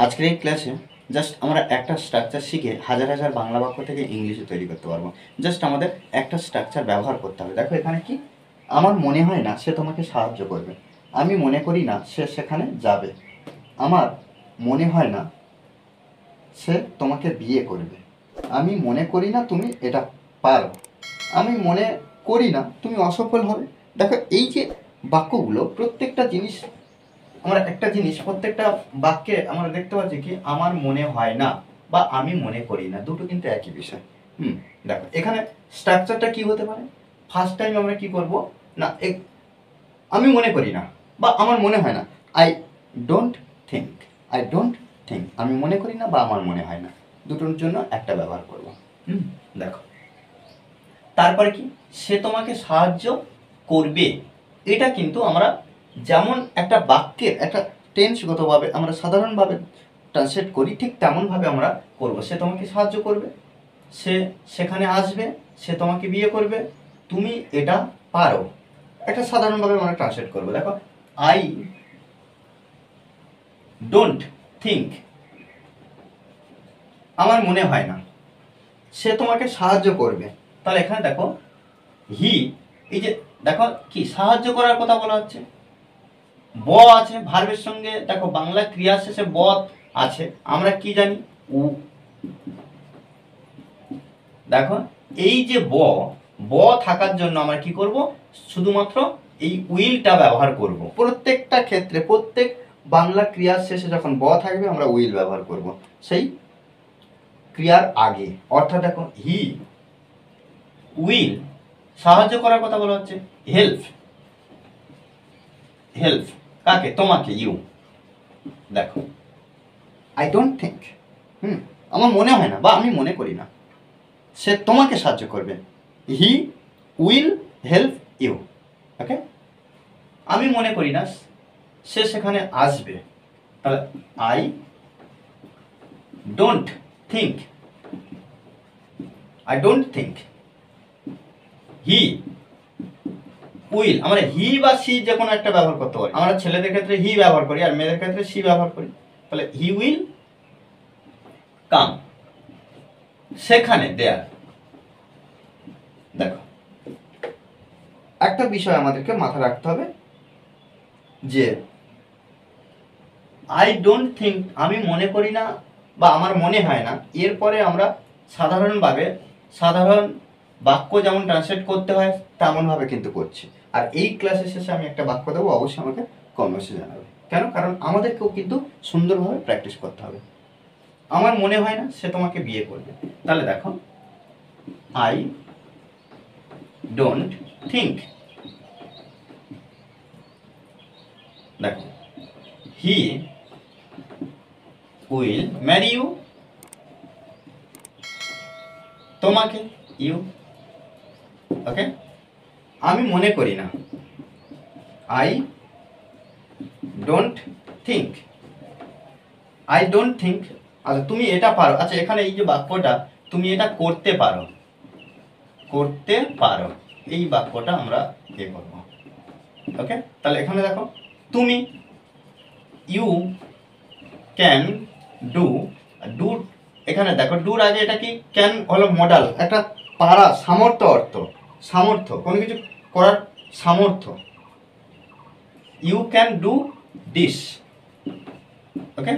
আজকের এই ক্লাসে জাস্ট আমরা একটা স্ট্রাকচার শিখে হাজার হাজার বাংলা বাক্য থেকে ইংলিশে তৈরি করতে পারবো। জাস্ট আমাদের একটা স্ট্রাকচার ব্যবহার করতে হবে। দেখো এখানে কি, আমার মনে হয় না সে তোমাকে সাহায্য করবে, আমি মনে করি না সে সেখানে যাবে, আমার মনে হয় না সে তোমাকে বিয়ে করবে, আমি মনে করি না তুমি এটা পারো, আমি মনে করি না তুমি অসফল হবে। দেখো এই যে বাক্যগুলো, প্রত্যেকটা জিনিস আমরা একটা জিনিস প্রত্যেকটা বাক্যে আমরা দেখতে পাচ্ছি কি, আমার মনে হয় না বা আমি মনে করি না, দুটো কিন্তু একই বিষয়। দেখো এখানে স্ট্রাকচারটা কি হতে পারে। ফার্স্ট টাইম আমরা কি করব না, আমি মনে করি না বা আমার মনে হয় না, I don't think, I don't think, আমি মনে করি না বা আমার মনে হয় না, দুটোর জন্য একটা ব্যবহার করব। দেখো তারপরে কি, সে তোমাকে সাহায্য করবে, এটা কিন্তু আমরা যেমন একটা বাক্যের একটা টেন্সগতভাবে আমরা সাধারণভাবে ট্রান্সলেট করি, ঠিক তেমনভাবে আমরা করব। সে তোমাকে সাহায্য করবে, সে সেখানে আসবে, সে তোমাকে বিয়ে করবে, তুমি এটা পারো, একটা সাধারণভাবে আমরা ট্রান্সলেট করব। দেখো আই ডোন্ট থিঙ্ক, আমার মনে হয় না সে তোমাকে সাহায্য করবে। তাহলে এখানে দেখো হি, এই যে দেখো কি সাহায্য করার কথা বলা হচ্ছে, ব আছে ভার্বের সঙ্গে, দেখো বাংলা ক্রিয়া শেষে ব আছে, আমরা কি জানি উ। দেখো এই যে ব থাকার জন্য আমরা কি করব, শুধুমাত্র এই উইলটা ব্যবহার করব। প্রত্যেকটা ক্ষেত্রে প্রত্যেক বাংলা ক্রিয়ার শেষে যখন ব থাকবে আমরা উইল ব্যবহার করব সেই ক্রিয়ার আগে। অর্থাৎ দেখো হি উইল, সাহায্য করার কথা বলা হচ্ছে, হেল্প, হেল্প কাকে, তোমাকে, ইউ। দেখো আই ডোন্ট থিঙ্ক, আমার মনে হয় না বা আমি মনে করি না সে তোমাকে সাহায্য করবে, হি উইল হেল্প ইউ। ওকে, আমি মনে করি না সে সেখানে আসবে, তাহলে I don't think, I don't think he will, আমরা হি বা সি যে কোনো একটা ব্যবহার করতে পারি। আমরা ছেলেদের ক্ষেত্রে হি ব্যবহার করি আর মেয়েদের ক্ষেত্রে সি ব্যবহার করি। তাহলে হি উইল কাম সেখানে, দেয়ার। দেখো একটা বিষয় আমাদেরকে মাথায় রাখতে হবে যে আই ডোন্ট থিঙ্ক, আমি মনে করি না বা আমার মনে হয় না, এরপরে আমরা সাধারণভাবে সাধারণ বাক্য যেমন ট্রান্সলেট করতে হয় তেমনভাবে কিন্তু করছি। আর এই ক্লাসের শেষে আমি একটা বাক্য দেবো, অবশ্যই আমাকে কমেন্টসে জানাবে। কেন? কারণ আমাদেরকেও কিন্তু সুন্দরভাবে প্র্যাকটিস করতে হবে। আমার মনে হয় না সে তোমাকে বিয়ে করবে, তাহলে দেখো আই ডোন্ট থিঙ্ক, দেখো হি উইল ম্যারি ইউ, তোমাকে, ইউ। ওকে, আমি মনে করি না, I don't think, I don't think. আচ্ছা তুমি এটা পারো, আচ্ছা এখানে এই যে বাক্যটা তুমি এটা করতে পারো, করতে পারো, এই বাক্যটা আমরা এ করবো। ওকে, তাহলে এখানে দেখো তুমি, ইউ ক্যান ডু, ডু এখানে দেখো ডুর আগে এটা কি, ক্যান হলো মডাল, একটা পারা, সামর্থ্য, অর্থ সামর্থ্য, কোনো কিছু করার সামর্থ্য। You can do this. Okay,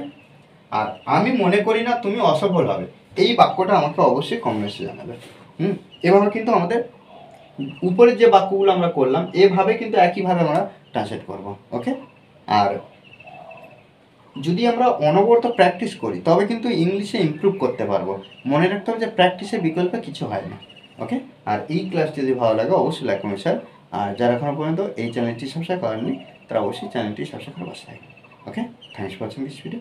আর আমি মনে করি না তুমি অসফল হবে, এই বাক্যটা আমাকে অবশ্যই কমেন্টসে জানাবে। এভাবে কিন্তু আমাদের উপরের যে বাক্যগুলো আমরা করলাম এভাবে কিন্তু একইভাবে আমরা ট্রান্সলেট করব। ওকে, আর যদি আমরা অনবরত প্র্যাকটিস করি তবে কিন্তু ইংলিশে ইমপ্রুভ করতে পারবো। মনে রাখতে হবে যে প্র্যাকটিসের বিকল্পে কিছু হয় না। ওকে, আর এই ক্লাস যদি ভালো লাগে অবশ্যই লাইক করুন স্যার, আর যারা এখনো পর্যন্ত এই চ্যানেলটি সাবস্ক্রাইব করেননি তারা অবশ্যই চ্যানেলটি সাবস্ক্রাইব করে বসে থাকবে। Okay, thanks for watching this video.